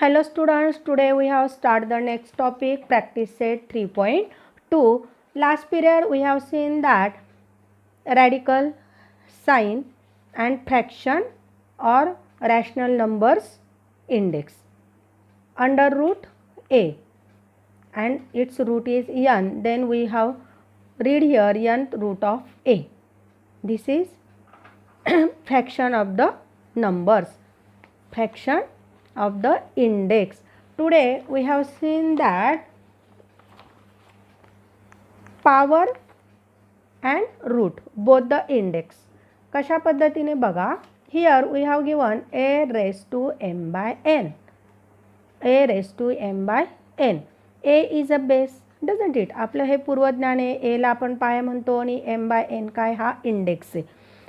Hello students, today we have started the next topic, practice set 3.2. Last period we have seen that radical, sign and fraction or rational numbers index. Under root a and its root is n, then we have read here nth root of a. This is fraction of the numbers, fraction of the index. Today we have seen that power and root, both the index. कशा पद्धतीने बघा, here we have given a raised to m by n. a raised to m by n. a is a base, doesn't it? आपलं हे पूर्वज्ञान आहे. a ला आपण पाय म्हणतो आणि m by n काय हा इंडेक्स आहे.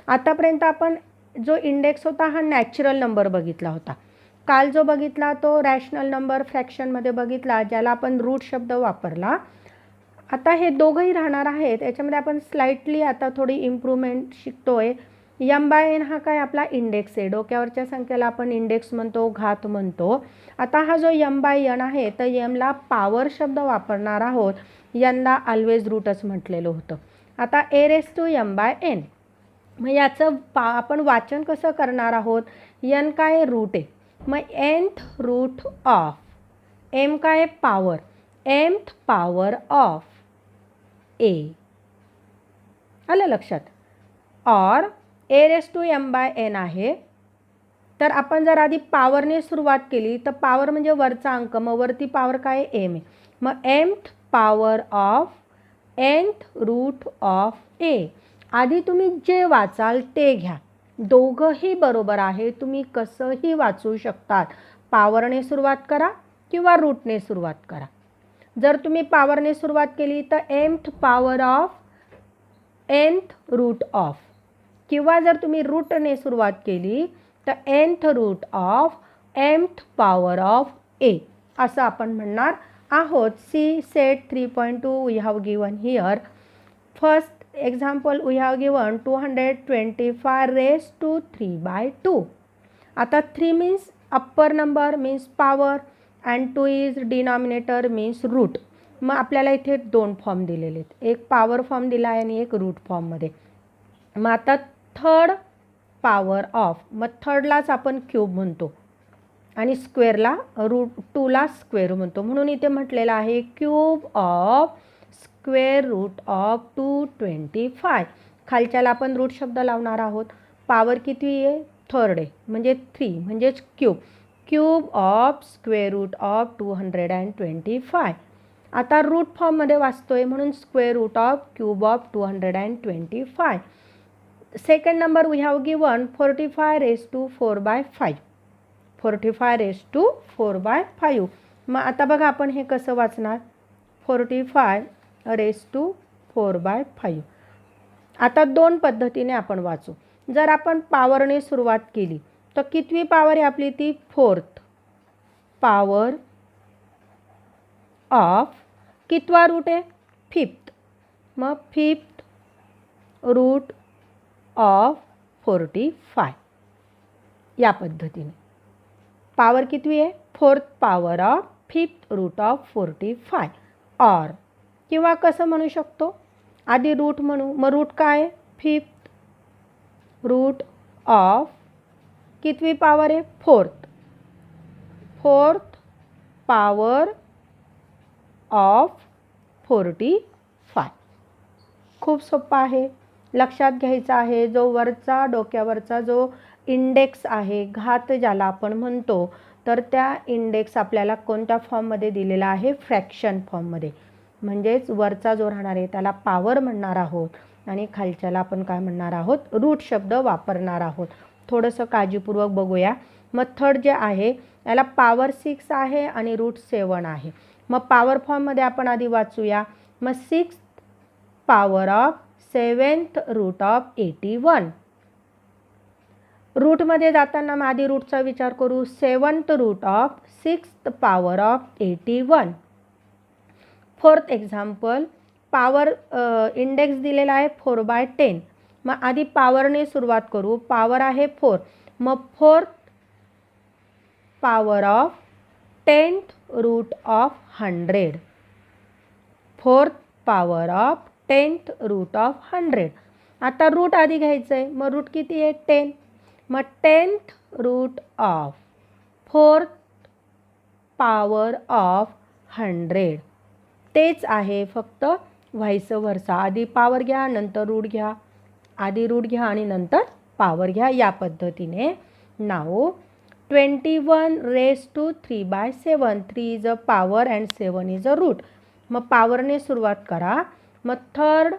आतापर्यंत आपण जो इंडेक्स होता हा नॅचरल नंबर बघितला होता. काल जो बघितला तो रॅशनल नंबर फ्रॅक्शनमध्ये बघितला, ज्याला आपण रूट शब्द वापरला. आता हे दोघंही राहणार आहेत. याच्यामध्ये आपण स्लाइटली आता थोडी इम्प्रूव्हमेंट शिकतोय. एम बाय एन हा काय आपला इंडेक्स आहे. डोक्यावरच्या संख्येला आपण इंडेक्स म्हणतो, घात म्हणतो. आता हा जो एम बाय एन आहे तर एमला पॉवर शब्द वापरणार आहोत. एनला ऑलवेज रूटच म्हटलेलं होतं. आता a raise to m by n, मग याचं आपण वाचन कसं करणार आहोत. एन काय रूट आहे, मग nth रूट ऑफ m काय power, mth power of a. आलं लक्षात. और a raise to m by n आहे. तर आपण जर आधी पॉवरने सुरुवात केली तर पॉवर म्हणजे वरचा अंक, मग वरती पॉवर काय m आहे. मग mth power of nth root of a. आधी तुम्ही जे वाचाल ते घ्या, दोघंही बरोबर आहे. तुम्ही कसंही वाचू शकतात. पॉवरने सुरुवात करा किंवा रूटने सुरुवात करा. जर तुम्ही पॉवरने सुरुवात केली तर mth power of nth root of, किंवा जर तुम्ही रूटने सुरुवात केली तर nth root of mth power of a असं आपण म्हणणार आहोत. See set 3.2 we have given here. First example we have given 225 raised to 3 by 2. आता 3 means upper number means power and 2 is denominator means root. मग आपल्याला इथे दोन form दिलेले आहेत, एक पॉवर फॉर्म दिला आहे आणि एक रूट फॉर्ममध्ये. मग आता थर्ड पॉवर ऑफ, मग थर्डलाच आपण क्यूब म्हणतो आणि स्क्वेअरला रूट 2ला स्क्वेअर म्हणतो. म्हणून इथे म्हटलेलं आहे cube of square root of 225. खालच्याला आपण रूट शब्द लावणार आहोत. पॉवर किती आहे, थर्ड आहे म्हणजे 3 म्हणजेच cube. Cube of square root of 225. आता रूट फॉर्ममध्ये वाचतोय म्हणून square root of cube of 225. Second number we have given 45 raise to 4 by 5. 45 raise to 4 by 5. मग आता बघा आपण हे कसं वाचणार. 45 रेस टू 4 बाय 5. आता दोन पद्धतीने आपण वाचू. जर आपण पॉवरने सुरुवात केली तर कितवी पॉवर आहे आपली, ती फोर्थ पॉवर ऑफ कितवा रूट आहे, फिफ्थ. मग फिफ्थ रूट ऑफ 45. या पद्धतीने पॉवर कितवी आहे, fourth power of fifth root of 45. और किंवा कसं म्हणू शकतो, आधी रूट म्हणू. मग रूट काय, फिफ्थ रूट ऑफ कितवी पॉवर आहे, फोर्थ. Fourth power of 45. खूप सोपं आहे, लक्षात घ्यायचं आहे. जो वरचा डोक्यावरचा जो इंडेक्स आहे, घात ज्याला आपण म्हणतो, तर त्या इंडेक्स आपल्याला कोणत्या फॉर्ममध्ये दिलेला आहे, फ्रॅक्शन फॉर्ममध्ये. म्हणजेच वरचा जो राहणार आहे त्याला पॉवर म्हणणार आहोत आणि खालच्याला आपण काय म्हणणार आहोत, रूट शब्द वापरणार आहोत. थोडंसं काळजीपूर्वक बघूया. मग थर्ड जे आहे याला पॉवर 6 आहे आणि रूट 7 आहे. मग पॉवर फॉर्ममध्ये आपण आधी वाचूया. मग 6th power of 7th root of 81. रूटमध्ये जाताना मग आधी रूटचा विचार करू. 7th root of 6th power of 81. Fourth example, power index दिलेला आहे 4 बाय 10. मग आधी पॉवरने सुरुवात करू. पॉवर आहे 4, मग fourth power of 10th root of 100. 4th power of 10th root of 100. आता रूट आधी घ्यायचं आहे, मग रूट किती आहे 10. मग 10th root of 4th power of 100. तेच आहे, फक्त व्हाईस वर्सा. आधी पॉवर घ्या नंतर रूट घ्या, आधी रूट घ्या आणि नंतर पॉवर घ्या, या पद्धतीने. नाव 21 raised to 3/7. 3 is a power and 7 is a route. मग पॉवरने सुरुवात करा. मग थर्ड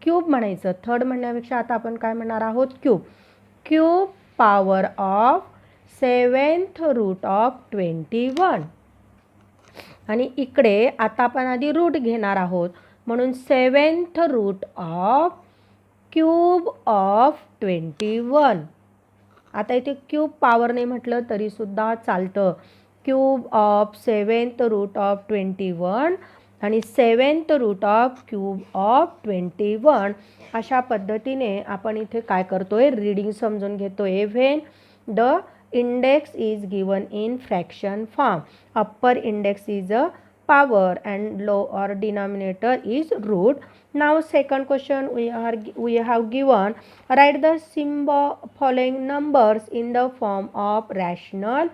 क्यूब म्हणायचं. थर्ड म्हणण्यापेक्षा आता आपण काय म्हणणार आहोत, cube. Cube power of 7th root of 21. आणि इकडे आता आपण आधी रूट घेणार आहोत, म्हणून 7th root of cube of 21. आता इथे क्यूब पॉवरने म्हटलं तरीसुद्धा चालतं. Cube of 7th root of 21 आणि 7th root of cube of 21. अशा पद्धतीने आपण इथे काय करतोय, रीडिंग समजून घेतोय. When the index is given in fraction form, upper index is a power and lower denominator is root. Now second question we have given, write the following numbers in the form of rational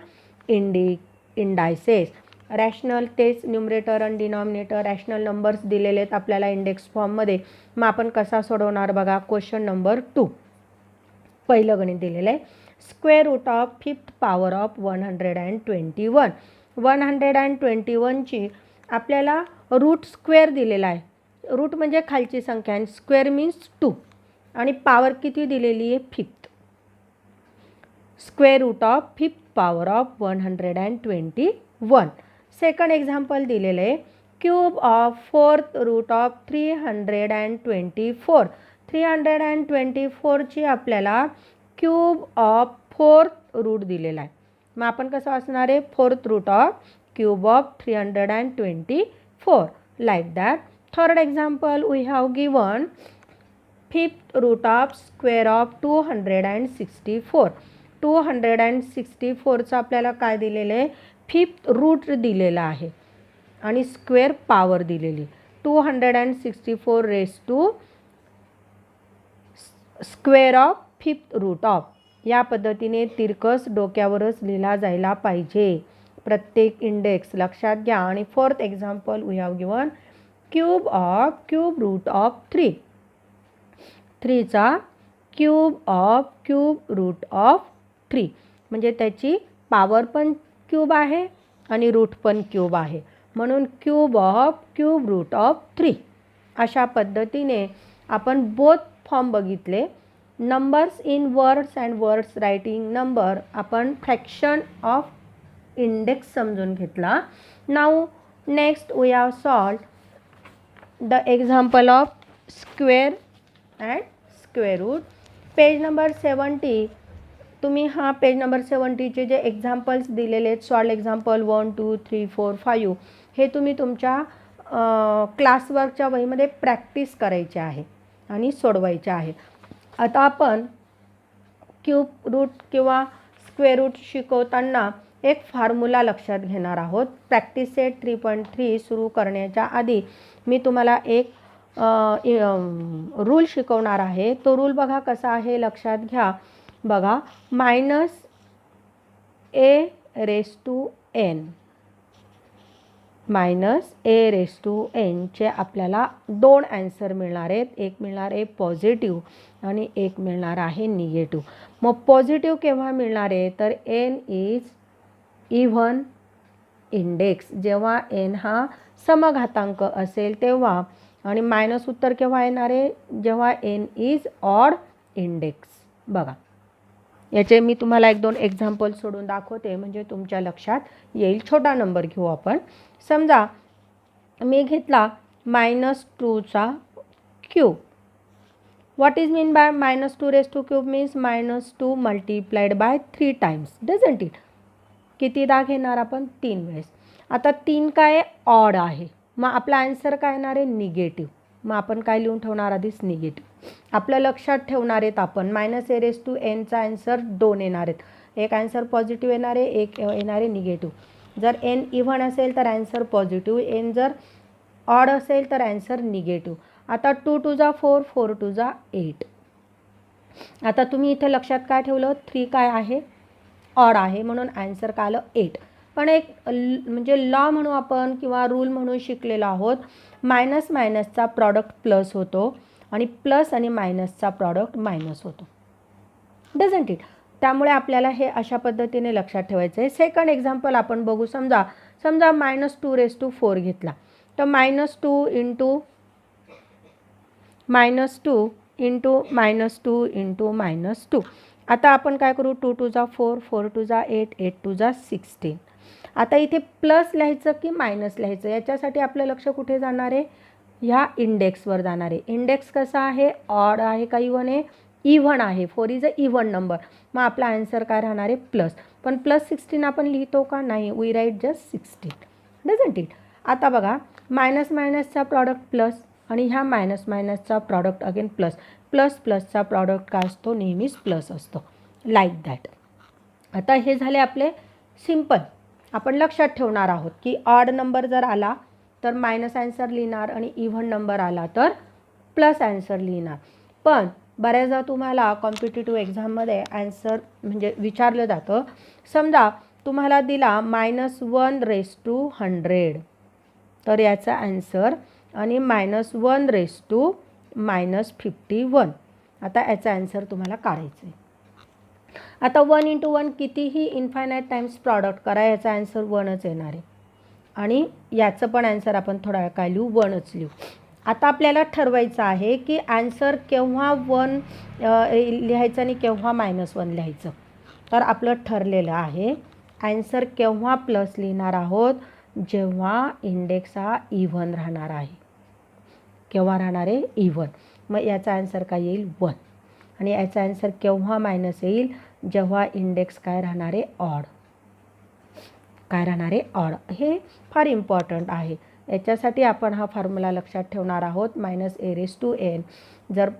indices. Rational तेच numerator आणि denominator rational numbers दिलेले आहेत आपल्याला index फॉर्ममध्ये. मग आपण कसा सोडवणार बघा. क्वेश्चन नंबर 2 पहिलं गणित दिलेलं आहे. Square root of 5th power of 121. 121ची आपल्याला रूट स्क्वेअर दिलेला आहे. रूट म्हणजे खालची संख्या आणि स्क्वेअर मीन्स 2 आणि पॉवर किती दिलेली आहे 5th. Square root of 5th power of 121. Second example दिलेलं आहे. Cube of 4th root of 324. 324ची आपल्याला क्यूब ऑफ 4th रूट दिलेला आहे. मग आपण कसं असणार आहे, 4th root of cube of 324 like that. Third example we have given 5th root of square of 264. 264चं आपल्याला काय दिलेलं आहे, 5th रूट दिलेला आहे आणि स्क्वेअर पॉवर दिलेली. 264 raise to square of 5th root of. या पद्धतीने तिरकस डोक्यावरच लिहिला जायला पाहिजे प्रत्येक इंडेक्स, लक्षात घ्या. आणि fourth example we have given cube root of 3. 3चा cube of cube root of 3 म्हणजे त्याची पॉवर पण क्यूब आहे आणि रूट पण क्यूब आहे, म्हणून cube of cube root of 3. अशा पद्धतीने आपण बोथ फॉर्म बघितले. Numbers in words and words writing number आपण फ्रॅक्शन ऑफ इंडेक्स समजून घेतला. Now next we have solve the example of square and square root. Page number 70. तुम्ही हा page number 70चे जे एक्झाम्पल्स दिलेले आहेत, सॉल्व एक्झाम्पल 1 2 3 4 5, हे तुम्ही तुमच्या क्लासवर्कच्या वहीमध्ये प्रॅक्टिस करायचे आहे आणि सोडवायचे आहे. आता आपण क्यूब रूट किंवा स्क्वेअर रूट शिकवताना एक फॉर्म्युला लक्षात घेणार आहोत. प्रॅक्टिस सेट 3.3 सुरू करण्याच्या आधी मी तुम्हाला एक रूल शिकवणार आहे. तो रूल बघा कसा आहे, लक्षात घ्या. बघा, -a⁻n -a⁻n चे आपल्याला दोन ॲन्सर मिळणार आहेत. एक मिळणार आहे पॉझिटिव्ह आणि एक मिळणार आहे निगेटिव्ह. मग पॉझिटिव्ह केव्हा मिळणार आहे, तर n इज इव्हन इंडेक्स, जेव्हा n हा समघातांक असेल तेव्हा. आणि मायनस उत्तर केव्हा येणार आहे, जेव्हा n इज ऑड इंडेक्स. बघा, याचे मी तुम्हाला 1-2 एक्झाम्पल सोडून दाखवते म्हणजे तुमच्या लक्षात येईल. छोटा नंबर घेऊ आपण. समजा मी घेतला -2चा क्यूब. What is mean by -2 raise to cube means -2 multiplied by 3 times, doesn't it. कितीदा घेणार आपण, 3 वेळेस. आता 3 काय ऑड आहे, मग आपला आन्सर काय येणार आहे, निगेटिव्ह. मग आपण काय लिहून ठेवणार, आधीच निगेटिव्ह. आपलं लक्षात ठेवणार आहेत आपण -a⁻n चा आन्सर 2 येणार आहेत. एक आन्सर पॉझिटिव्ह येणार आहे, एक येणार आहे निगेटिव्ह. जर एन इव्हन असेल तर ॲन्सर पॉझिटिव्ह, एन जर ऑड असेल तर ॲन्सर निगेटिव्ह. आता 2 टू जा 4, 4 टू जा 8. आता तुम्ही इथे लक्षात काय ठेवलं, 3 काय आहे, ऑड आहे, म्हणून ॲन्सर काय आलं 8. पण एक म्हणजे लॉ म्हणू आपण किंवा रूल म्हणून शिकलेलो आहोत, मायनस मायनसचा प्रॉडक्ट प्लस होतो आणि प्लस आणि मायनसचा प्रॉडक्ट मायनस होतो. Doesn't it? त्यामुळे आपल्याला हे अशा पद्धतीने लक्षात ठेवायचं आहे. सेकंड एक्झाम्पल आपण बघू. समजा -2⁴ घेतला, तर -2 इंटू -2 इंटू -2 इंटू -2. आता आपण काय करू, 2 टू जा 4, 4 टू जा 8, 8 टू जा 16. आता इथे प्लस लिहायचं की मायनस लिहायचं, याच्यासाठी आपलं लक्ष कुठे जाणार आहे, ह्या इंडेक्सवर जाणार आहे. इंडेक्स कसा आहे, ऑड आहे का इव्हन आहे, इव्हन आहे. 4 इज अ इव्हन नंबर. मग आपला आन्सर काय राहणार आहे, प्लस. पण +16 आपण लिहितो का, नाही, we write just 16. Doesn't it? आता बघा, मायनस मायनसचा प्रॉडक्ट प्लस आणि ह्या मायनस मायनसचा प्रॉडक्ट अगेन प्लस. प्लस प्लसचा प्रॉडक्ट काय असतो, नेहमीच प्लस असतो. Like that. आता हे झाले आपले सिम्पल. आपण लक्षात ठेवणार आहोत की ऑड नंबर जर आला तर मायनस आन्सर लिहिणार आणि इव्हन नंबर आला तर प्लस आन्सर लिहिणार. पण बऱ्याचदा तुम्हाला कॉम्पिटिटिव्ह एक्झाममध्ये आन्सर म्हणजे विचारलं जातं. समजा तुम्हाला दिला -1/100, तर याचा आन्सर आणि -1/-51. आता याचा आन्सर तुम्हाला काढायचं आहे. आता 1 इंटू 1 कितीही इन्फायनाईट टाइम्स प्रॉडक्ट करा, याचा आन्सर 1च येणार आहे. आणि याचं पण आन्सर आपण थोडा वेळ काय लिहू, 1च लिहू. आता आपल्याला ठरवायचं आहे की आन्सर केव्हा 1 लिहायचं आणि केव्हा -1 लिहायचं. तर आपलं ठरलेलं आहे आन्सर केव्हा प्लस लिहिणार आहोत, जेव्हा इंडेक्स हा इव्हन राहणार आहे. केव्हा राहणार आहे, इव्हन. मग याचा आन्सर काय येईल, 1. आणि याचा आन्सर केव्हा मायनस येईल, जेव्हा इंडेक्स काय राहणार आहे, ऑड. काय राहणार आहे, ऑड. हे फार इम्पॉर्टंट आहे. याच्यासाठी आपण हा फॉर्म्युला लक्षात ठेवणार आहोत, -a⁴n. जर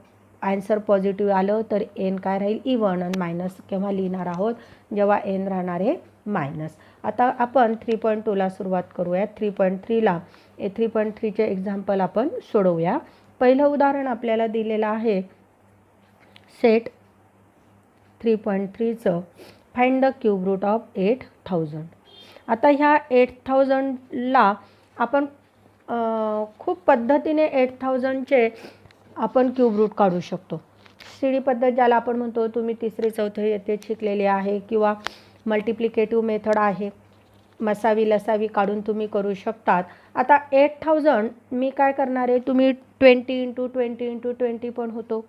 आन्सर पॉझिटिव्ह आलं तर एन काय राहील, इव्हन. आणि मायनस केव्हा लिहिणार आहोत, जेव्हा एन राहणार आहे मायनस. आता आपण 3.2ला सुरुवात करूया. 3.3ला 3.3चे एक्झाम्पल आपण सोडवूया. पहिलं उदाहरण आपल्याला दिलेलं आहे सेट 3.3चं, find the cube root of 8000. आता ह्या 8000ला आपण खूप पद्धतीने 8000चे आपण क्यूब रूट काढू शकतो. सीडी पद्धत ज्याला आपण म्हणतो, तुम्ही 3री 4थी येथे शिकलेले आहे, किंवा मल्टिप्लिकेटिव्ह मेथड आहे, मसावी लसावी काढून तुम्ही करू शकतात. आता 8000 मी काय करणार आहे, तुम्ही 20 इंटू 20 इंटू 20 पण होतो,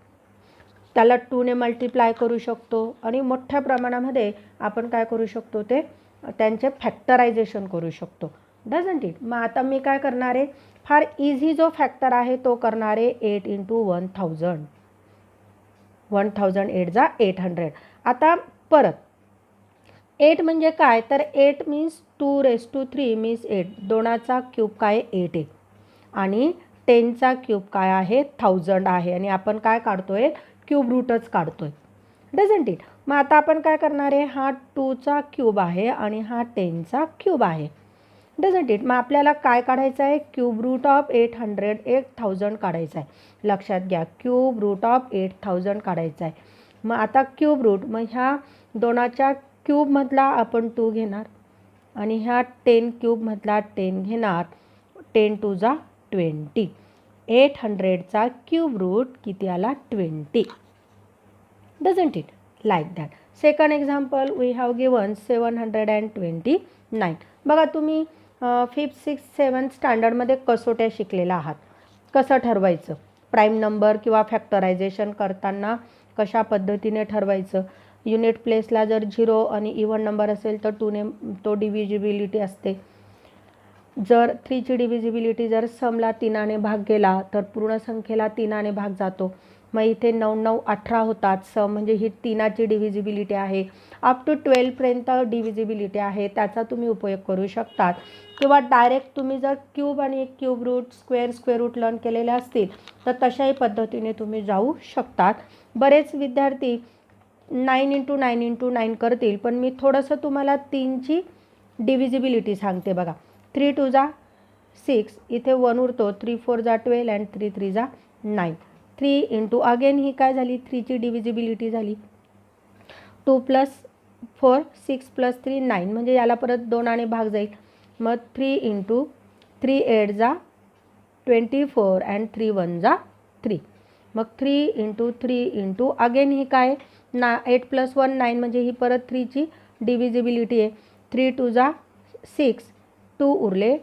त्याला 2ने मल्टिप्लाय करू शकतो आणि मोठ्या प्रमाणामध्ये आपण काय करू शकतो, ते त्यांचे फॅक्टरायझेशन करू शकतो. Doesn't it? मग आता मी काय करणार आहे, फार इझी जो फॅक्टर आहे तो करणार आहे, 8 इंटू 1000. 1000 8 जा 800. आता परत 8 म्हणजे काय, तर 8 मीन्स 2⁻³ मीन्स 8. 2चा क्यूब काय 8 आहे आणि 10चा क्यूब काय आहे, 1000 आहे. आणि आपण काय काढतोय, क्यूब रूटच काढतोय. Doesn't it? मग आता आपण काय करणार आहे, हा 2चा क्यूब आहे आणि हा 10चा क्यूब आहे. Doesn't it? मग आपल्याला काय काढायचं आहे, क्यूब रूट ऑफ 800 8000 काढायचं आहे. लक्षात घ्या, क्यूब रूट ऑफ 8000 काढायचं आहे. मग आता क्यूब रूट, मग ह्या 2च्या क्यूबमधला आपण 2 घेणार आणि ह्या 10 क्यूबमधला 10 घेणार. 10 टू जा 20. 800चा क्यूब रूट किती आला, 20. Doesn't it? Like that. Second example we have given 729. बघा, तुम्ही 5th 6th 7th स्टँडर्डमध्ये कसोट्या शिकलेला आहात. कसं ठरवायचं प्राईम नंबर किंवा फॅक्टरायझेशन करताना, कशा पद्धतीने ठरवायचं. युनिट प्लेसला जर 0 आणि इव्हन नंबर असेल तर 2ने तो डिव्हिजिबिलिटी असते. जर 3ची डिव्हिजिबिलिटी जर समला 3ने भाग गेला तर पूर्ण संख्येला 3ने भाग जातो. मग इथे 9 9 18 होतात. सम म्हणजे ही 3ची डिव्हिजिबिलिटी आहे. अप टू 12पर्यंत डिव्हिजिबिलिटी आहे, त्याचा तुम्ही उपयोग करू शकतात. किंवा डायरेक्ट तुम्ही जर क्यूब आणि cube root square root learn केलेले असतील तर तशाही पद्धतीने तुम्ही जाऊ शकतात. बरेच विद्यार्थी 9 इंटू 9 इंटू 9 करतील, पण मी थोडंसं तुम्हाला 3ची डिव्हिजिबिलिटी सांगते बघा. 3 2 जा 6, इथे 1 उरतो, 3 4 जा 12 अँड 3 3 जा 9. 3 इंटू अगेन ही काय झाली, 3ची डिव्हिजिबिलिटी झाली. 2 + 4 6 + 3 9, म्हणजे याला परत 2 भाग जाईल. मग 3 इंटू 3 8 जा 24 अँड 3 1 जा 3. मग 3 इंटू 3 इंटू अगेन ही काय 8 + 1 9, म्हणजे ही परत 3ची डिव्हिजिबिलिटी आहे. 3 2 जा 6, 2 उरले,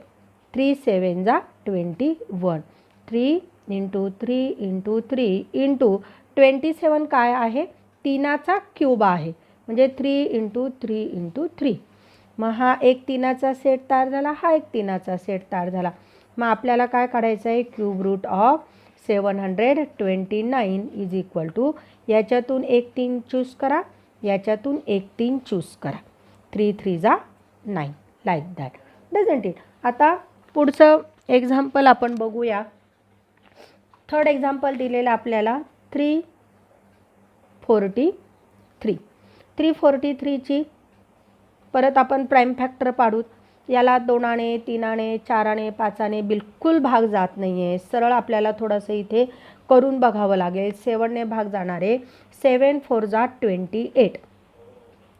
3 7 जा 21. 3 इंटू 3 इंटू 3 इंटू 27 काय आहे, 3चा क्यूब आहे, म्हणजे 3 इंटू 3 इंटू 3. मग हा एक 3चा सेट तयार झाला, हा एक 3चा सेट तयार झाला. मग आपल्याला काय काढायचं आहे, cube root of 729 is equal to, याच्यातून एक 3 चूज करा, याच्यातून एक 3 चूज करा. 3 3 जा 9, लाईक दॅट. Doesn't it. आता पुढचं एक्झाम्पल आपण बघूया. थर्ड एक्झाम्पल दिलेलं आपल्याला 343. 343ची परत आपण प्राईम फॅक्टर पाडूत. याला 2 आणे 3 आणे 4 आणे 5 आणे बिलकुल भाग जात नाही आहे. सरळ आपल्याला थोडंसं इथे करून बघावं लागेल. 7ने भाग जाणारे, 7 4 जा 28,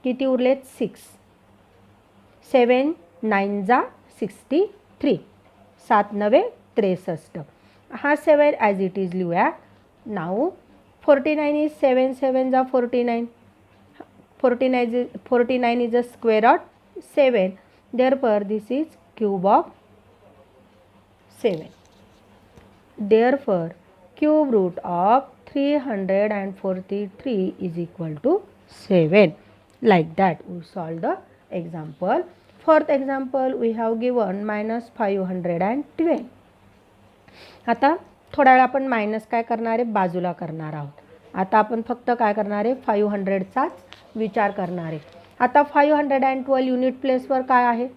किती उरलेत 6. 7 9 जा 63, 7 9 63. हा 7 ॲज इट इज लिहूया. नाऊ 49 इज 7 7 जा 49. 49 is a square of 7. Therefore, this is cube of 7. Therefore, cube root of 343 is equal to 7. Like that, we solve the example. Fourth example, we have given -512. आता थोड्या वेळ आपण minus काय करणार आहे, बाजूला करणार आहोत. आता आपण फक्त काय करणार आहे, 500चाच विचार करणार आहे. आता 512 युनिट प्लेसवर काय आहे,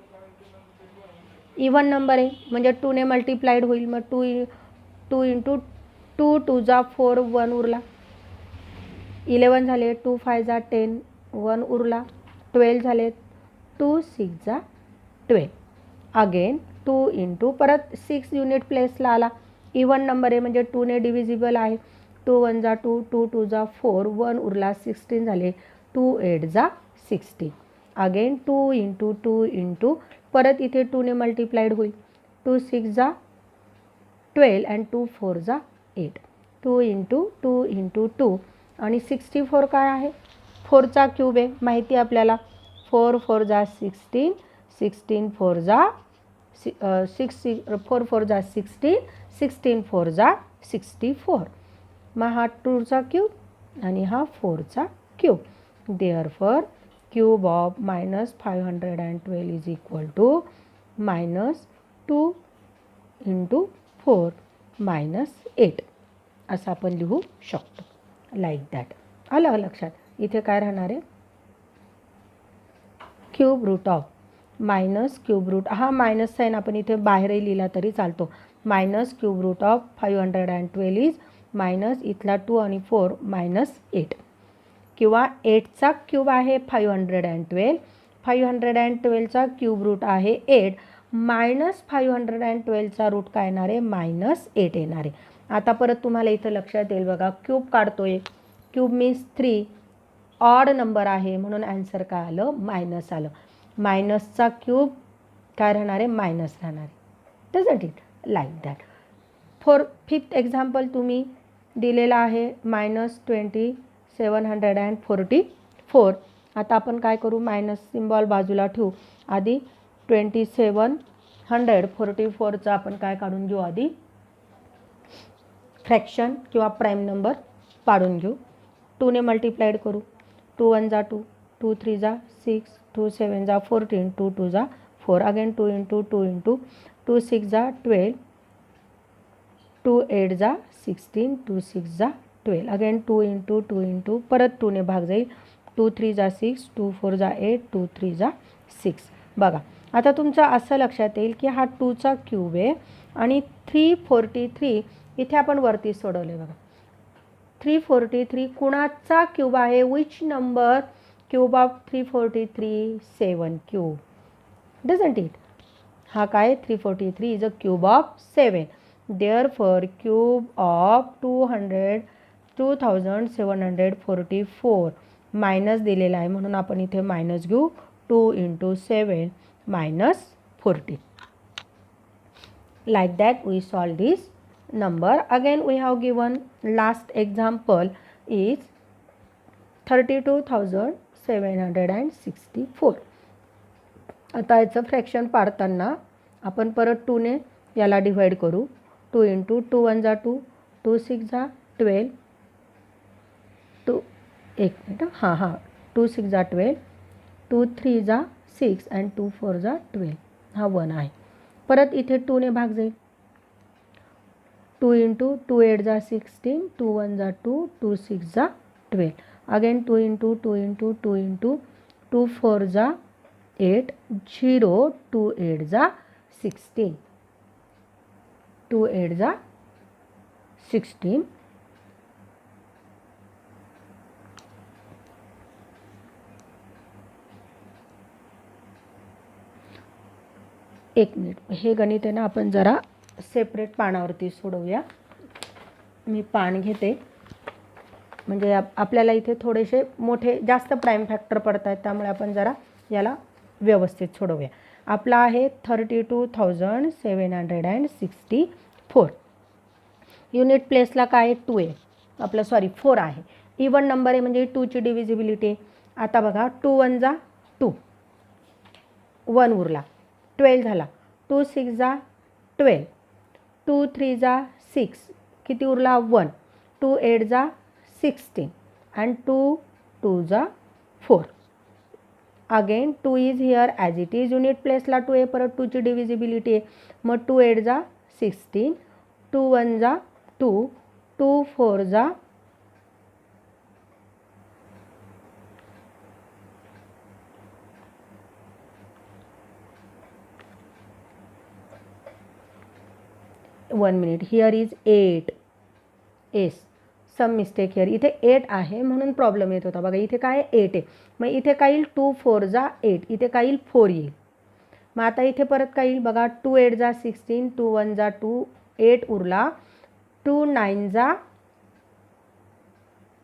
इवन नंबर आहे, म्हणजे 2ने मल्टिप्लाइड होईल. मग 2 इंटू 2 2 जा 4, 1 उरला, 11 झाले, 2 5 जा 10, 1 उरला, 12 झाले, 2 6 जा 12. अगेन 2 इंटू परत 6 युनिट प्लेसला आला, इवन नंबर आहे म्हणजे 2ने डिव्हिजिबल आहे. 2 1 जा 2, 2 2 जा 4, 1 उरला, 16 झाले, 2 8 जा 16. अगेन 2 इंटू 2 इंटू परत इथे 2ने मल्टिप्लाइड होईल, 2 6 जा 12 अँड 2 4 जा 8. 2 इंटू 2 इंटू 2 आणि 64 काय आहे, 4चा क्यूब आहे माहिती आपल्याला. 4 4 जा 16, 16 4 जा 4 4 जा 16, 16 4 जा 64. मग हा 2चा क्यूब आणि हा 4चा cube. Therefore cube of -512 is equal to -2 into 4 -8 असं आपण लिहू शकतो. Like that. आलं लक्षात. इथे काय राहणार आहे, cube root of minus cube root, हा मायनस साईन आपण इथे बाहेरही लिहिला तरी चालतो. Minus cube root of 512 is minus इथला 2 आणि 4 -8, किंवा 8चा क्यूब आहे 512, 512चा क्यूब रूट आहे 8, -512चा रूट काय येणार आहे, -8 येणार आहे. आता परत तुम्हाला इथं लक्षात येईल बघा, क्यूब काढतोय, क्यूब मीन्स 3, ऑड नंबर आहे म्हणून आन्सर काय आलं, मायनस आलं. मायनसचा क्यूब काय राहणार आहे, मायनस राहणार आहे. Doesn't it. Like that. For fifth example तुम्ही दिलेला आहे -2744. आता आपण काय करू, मायनस सिम्बॉल बाजूला ठेवू. आधी 2744चा आपण काय काढून घेऊ, आधी फ्रॅक्शन किंवा प्राईम नंबर पाडून घेऊ. 2ने मल्टिप्लाइड करू. 2 1 जा 2, 2 3 जा 6, 2 7 जा 14, 2 2 जा 4. अगेन 2 इंटू 2 इंटू 2 6 जा 12, 2 8 जा 16, 2 6 जा 12. अगेन 2 इंटू 2 इंटू परत 2ने भाग जाईल. 2 3 जा 6, 2 4 जा 8, 2 3 जा 6. बघा आता तुमचं असं लक्षात येईल की हा 2चा क्यूब आहे आणि 343 इथे आपण वरती सोडवले बघा. 343 कुणाचा क्यूब आहे, which number, cube of 343 7 cube. Doesn't it. हा काय 343 is a cube of 7. Therefore cube of 2744 minus दिलेला आहे म्हणून आपण इथे मायनस घेऊ. 2 × 7 -14. Like that we solve this number. Again we have given last example is 32,764. आता याचं फ्रॅक्शन पाडताना आपण परत 2 ने याला डिवाइड करू. 2 × 2 1 जा 2, 2 6 जा 12, 2 एक मिनिट 2 6 जा 12, 2 3 जा 6 and 2 4 जा 12. हा 1 आहे. परत इथे 2 ने भाग जाईल. 2 × 2 8 जा 16, 2 1 जा 2, 2 6 जा 12. अगेन 2 × 2 2 × 2 × 2 4 जा 8, 0 2 8 जा 16, 2 8 जा 16. एक मिनिट, हे गणित आहे ना आपण जरा सेपरेट पानावरती सोडवूया. मी पान घेते म्हणजे आपल्याला इथे थोडेसे मोठे जास्त प्राईम फॅक्टर पडत आहेत त्यामुळे आपण जरा याला व्यवस्थित सोडवूया. आपला आहे 32,764. युनिट प्लेसला काय 2 आहे आपलं, सॉरी 4 आहे. इवन नंबर आहे म्हणजे 2ची डिव्हिजिबिलिटी आहे. आता बघा 2 1 जा 2, 1 उरला, 12 झाला. 2 6 जा 12, 2 3 जा 6, किती उरला 1, 2 8 जा 16 and 2 2 जा 4. Again 2 is here as it is. Unit प्लेसला 2 आहे, परत 2ची डिव्हिजिबिलिटी आहे. मग 2 8 जा 16, 2 1 जा 2, 2 4 जा 1 minute, here is 8. As some mistake here. इथे 8 आहे म्हणून प्रॉब्लेम येत होता. बघा इथे काय 8 आहे. मग इथे काय येईल 2 4 जा 8, इथे काय येईल 4 येईल. मग आता इथे परत काय येईल बघा 2 8 जा 16, 2 1 जा 2, 8 उरला, 2 9 जा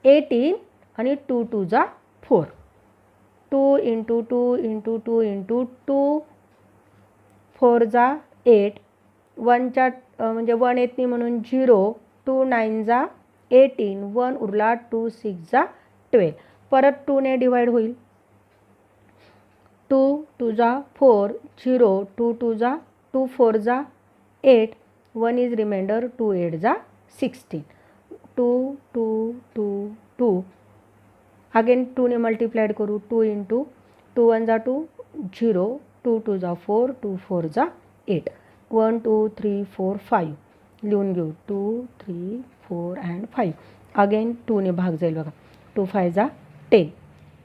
18 आणि 2 2 जा 4. 2 × 2 × 2 × 2, 4 जा 8, 1च्या म्हणजे 1 येत नाही म्हणून 0, 2 9 जा 18, 1 उरला, 2 6 जा 12. परत 2 ने डिवाइड होईल. 2 2 जा 4, 0, 2 2 जा 2 4 जा 8, 1 इज रिमाइंडर, 2 8 जा 16, 2 2 2 2. अगेन 2 ने मल्टिप्लाइड करू. 2 × 2 1 जा 2, 0, 2 2 जा 4, 2 4 जा 8, 1 2 3 4 5 लिहून घेऊ. 2 3 4 and 5. अगेन 2 ने भाग जाईल बघा. 2 5 जा 10,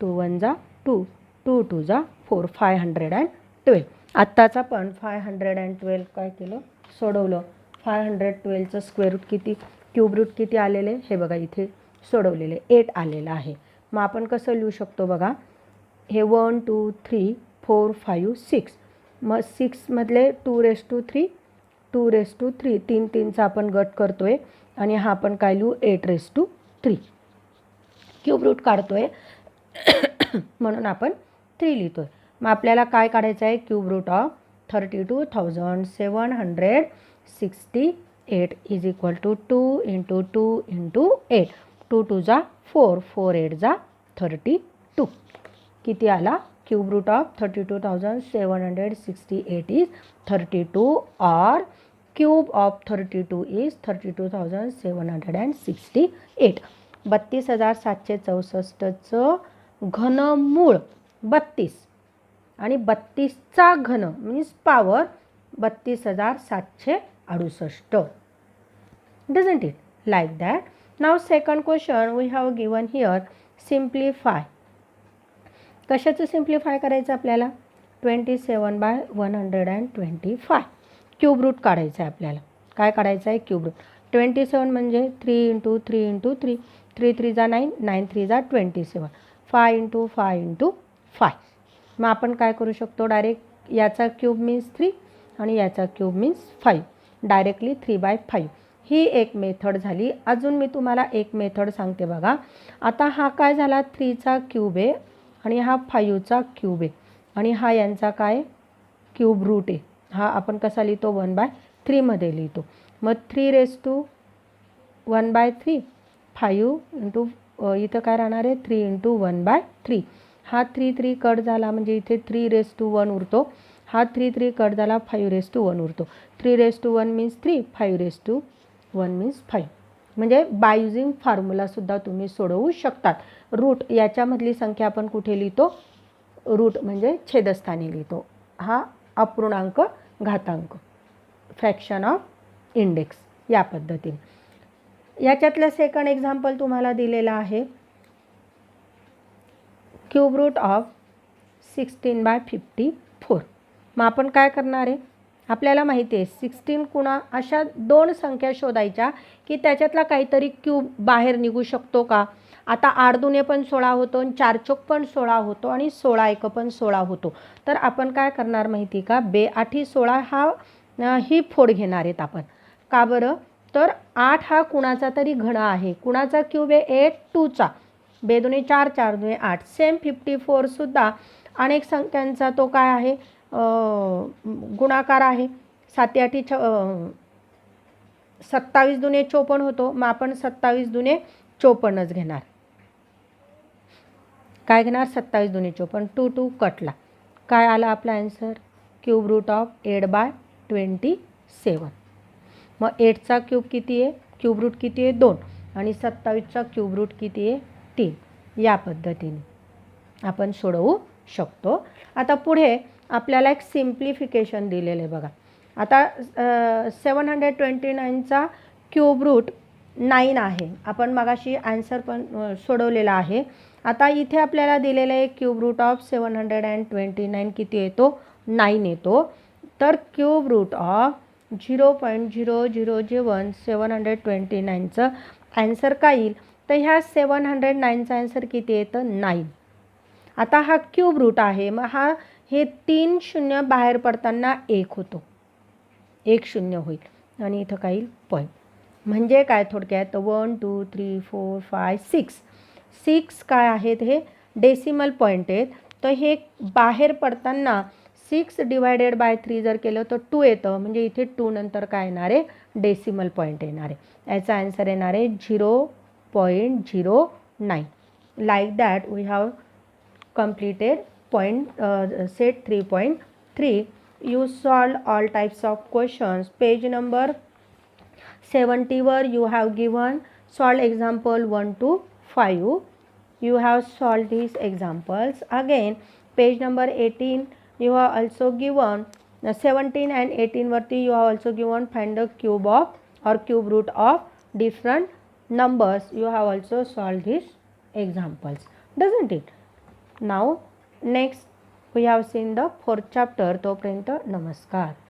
2 1 जा 2, 2 2 जा 4, 512. आत्ताचा पण 512 काय केलं सोडवलं. 512चं स्क्वेअर रूट किती, क्यूब रूट किती आलेले हे बघा इथे सोडवलेले 8 आलेलं आहे. मग आपण कसं लिहू शकतो बघा, हे 1 2 3 4 5 6. मग 6 मधले 2⁻3, 2⁻3, 3 3चा आपण गट करतोय आणि हा आपण काय लिहू 8⁻3. क्यूब रूट काढतोय म्हणून आपण 3 लिहितोय. मग आपल्याला काय काढायचं आहे cube root of 32,768 is equal to 2 × 2 × 8. 2 2 जा 4, 4 8 जा 32. किती आला क्यूब रूट ऑफ 32,768 इज 32 और क्यूब ऑफ 32 इज 32,768. 32,764चं घनमूळ 32 आणि 32चा घन means power 32,768. Doesn't it like that. Now second question we have given here simplify. कशाचं सिम्प्लिफाय करायचं आपल्याला 27/125. क्यूब रूट काढायचं आहे आपल्याला. काय काढायचं आहे क्यूब रूट. 27 म्हणजे 3 × 3 × 3, 3 3 जा 9, 9 3 27, 5 × 5 × 5. मग आपण काय करू शकतो डायरेक्ट याचा क्यूब मीन्स 3 आणि याचा क्यूब मीन्स 5. डायरेक्टली 3/5 ही एक मेथड झाली. अजून मी तुम्हाला एक मेथड सांगते बघा. आता हा काय झाला 3चा क्यूब आहे आणि हा 5चा क्यूब आहे आणि हा यांचा काय क्यूब रूट आहे. हा आपण कसा लिहितो 1/3 मध्ये लिहितो. मग 3^1/3 5 इंटू इथं काय राहणार आहे 3 × 1/3. हा 3 कट झाला म्हणजे इथे 3^1 उरतो. हा 3 कट झाला 5^1 उरतो. 3^1 मीन्स 3 5^1 मीन्स 5. म्हणजे बाय युजिंग फॉर्म्युलासुद्धा तुम्ही सोडवू शकतात. रूट याच्यामधली संख्या आपण कुठे लिहितो रूट म्हणजे छेदस्थानी लिहितो. हा अपूर्णांक घातांक फ्रॅक्शन ऑफ इंडेक्स या पद्धतीने. याच्यातलं सेकंड एक्झाम्पल तुम्हाला दिलेलं आहे क्यूब रूट ऑफ 16/54. मग आपण काय करणार आहे आपल्याला माहिती आहे 16 कुणा अशा 2 संख्या शोधायच्या की त्याच्यातला काहीतरी क्यूब बाहेर निघू शकतो का. आता 8 दुने पण 16 होतो आणि 4 चौक पण 16 होतो आणि 16 एक पण 16 होतो. तर आपण काय करणार माहिती का 2×8 = 16 ही फोड घेणार आहेत आपण. का बरं तर 8 हा कुणाचा तरी घन आहे. कुणाचा क्यूब आहे 8 2चा. 2 दुने 4 4 दुने 8. सेम 54 सुद्धा अनेक संख्यांचा तो काय आहे गुणाकार आहे. 7 8 27 दुने 54 होतो. मग आपण 27 दुने 54च घेणार. काय घेणार 27 दुने 54. 2 2 कटला. काय आला आपला आन्सर क्यूब रूट ऑफ 8/27. मग 8चा क्यूब किती आहे क्यूब रूट किती आहे 2 आणि 27चा क्यूब रूट किती आहे 3. या पद्धतीने आपण सोडवू शकतो. आता पुढे आपल्याला एक सिम्प्लिफिकेशन दिलेलं आहे बघा. आता 729चा क्यूब रूट 9 आहे. आपण मगाशी आन्सर पण सोडवलेला आहे. आता इथे आपल्याला दिलेलं आहे क्यूब रूट ऑफ 729 किती येतो 9 येतो. तर क्यूब रूट ऑफ 0.001 729चं ॲन्सर काय येईल तर ह्या 709चं ॲन्सर किती येतं 9. आता हा क्यूब रूट आहे मग हा हे 3 शून्य बाहेर पडताना 1 होतो 1 शून्य होईल आणि इथं काय येईल पॉईंट. म्हणजे काय थोडक्यात 1 2 3 4 5 6 काय आहेत हे डेसिमल पॉईंट आहेत. तर हे बाहेर पडताना 6/3 जर केलं तर 2 येतं. म्हणजे इथे 2 नंतर काय येणार आहे डेसिमल पॉईंट येणार आहे. याचा आन्सर येणार आहे 0.09. Like that we have completed set 3.3. You solve all types of questions. Page number 70 वर you have given solve example 1 to 5. You have solved these examples. Again page number 18 you have also given 17 and 18 वरती you have also given find the cube of or cube root of different numbers. You have also solved these examples, doesn't it? Now next we have seen the 4th chapter. तोपर्यंत नमस्कार.